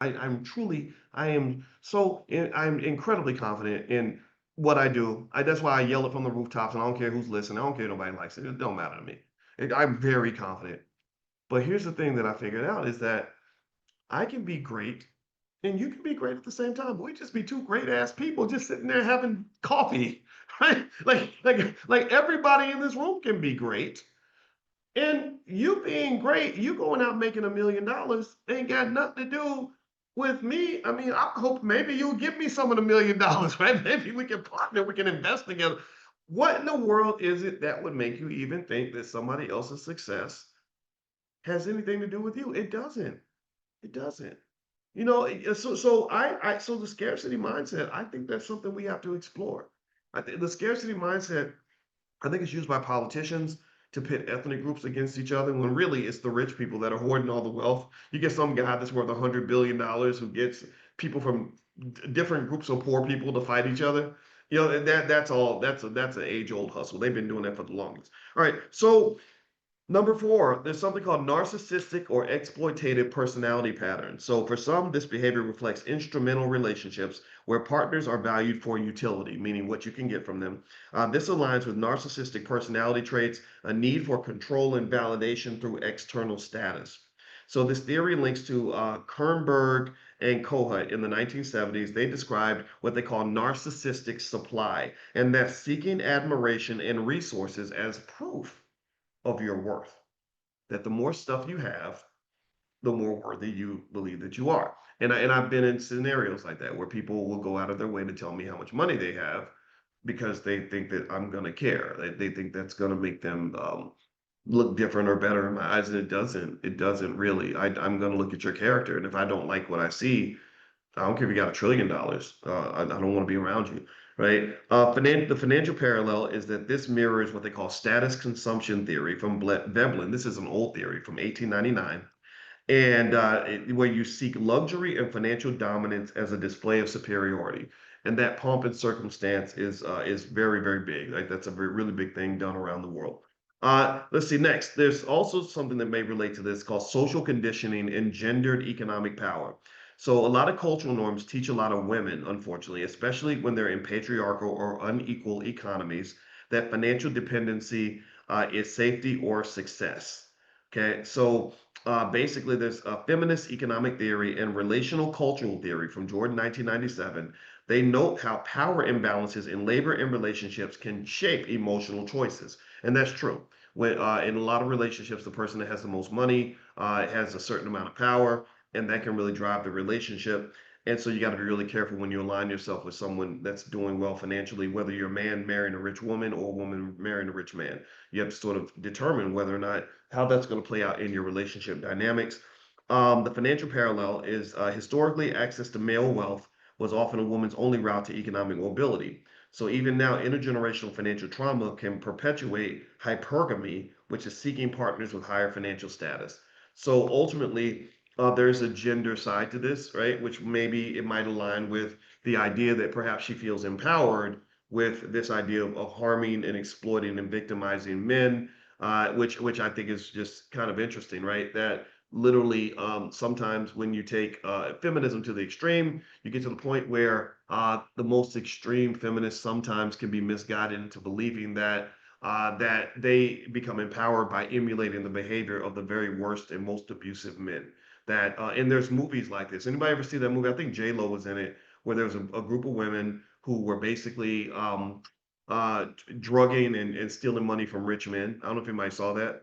I'm incredibly confident in what I do. That's why I yell it from the rooftops, and I don't care who's listening. I don't care if nobody likes it. It don't matter to me. I'm very confident. But here's the thing that I figured out is that I can be great and you can be great at the same time. We just be two great ass people just sitting there having coffee, right? Like everybody in this room can be great. And you being great, you going out making $1 million ain't got nothing to do with me. I mean, I hope maybe you'll give me some of the $1 million, right? Maybe we can partner, we can invest together. What in the world is it that would make you even think that somebody else's success has anything to do with you? It doesn't. It doesn't. So the scarcity mindset, I think that's something we have to explore. I think the scarcity mindset, I think it's used by politicians to pit ethnic groups against each other when really it's the rich people that are hoarding all the wealth. You get some guy that's worth $100 billion who gets people from different groups of poor people to fight each other. That's all. That's an age old hustle. They've been doing that for the longest. All right. So number four, there's something called narcissistic or exploitative personality patterns. So, for some, this behavior reflects instrumental relationships where partners are valued for utility, meaning what you can get from them. This aligns with narcissistic personality traits, a need for control and validation through external status. So, this theory links to Kernberg and Kohut in the 1970s. They described what they call narcissistic supply, and that's seeking admiration and resources as proof of your worth. That the more stuff you have, the more worthy you believe that you are. And I've been in scenarios like that where people will go out of their way to tell me how much money they have because they think that I'm going to care. They think that's going to make them look different or better in my eyes, and it doesn't. It doesn't really. I'm going to look at your character, and if I don't like what I see, I don't care if you got $1 trillion. I don't want to be around you, right? The financial parallel is that this mirrors what they call status consumption theory from Veblen. This is an old theory from 1899, and where you seek luxury and financial dominance as a display of superiority. And that pomp and circumstance is very, very big. Like that's a very really big thing done around the world. Let's see next. There's also something that may relate to this called social conditioning and gendered economic power. So a lot of cultural norms teach a lot of women, unfortunately, especially when they're in patriarchal or unequal economies, that financial dependency is safety or success. Okay, so basically, there's a feminist economic theory and relational cultural theory from Jordan 1997. They note how power imbalances in labor and relationships can shape emotional choices. And that's true. When in a lot of relationships, the person that has the most money has a certain amount of power, and that can really drive the relationship. And so you got to be really careful when you align yourself with someone that's doing well financially, whether you're a man marrying a rich woman or a woman marrying a rich man. You have to sort of determine whether or not how that's going to play out in your relationship dynamics. The financial parallel is historically access to male wealth was often a woman's only route to economic mobility. So even now, intergenerational financial trauma can perpetuate hypergamy, which is seeking partners with higher financial status. So ultimately, there's a gender side to this, right? Which maybe it might align with the idea that perhaps she feels empowered with this idea of harming and exploiting and victimizing men, which I think is just kind of interesting, right? That literally sometimes when you take feminism to the extreme, you get to the point where the most extreme feminists sometimes can be misguided into believing that they become empowered by emulating the behavior of the very worst and most abusive men. And there's movies like this. Anybody ever see that movie? I think J Lo was in it, where there was a group of women who were basically drugging and stealing money from rich men. I don't know if anybody saw that.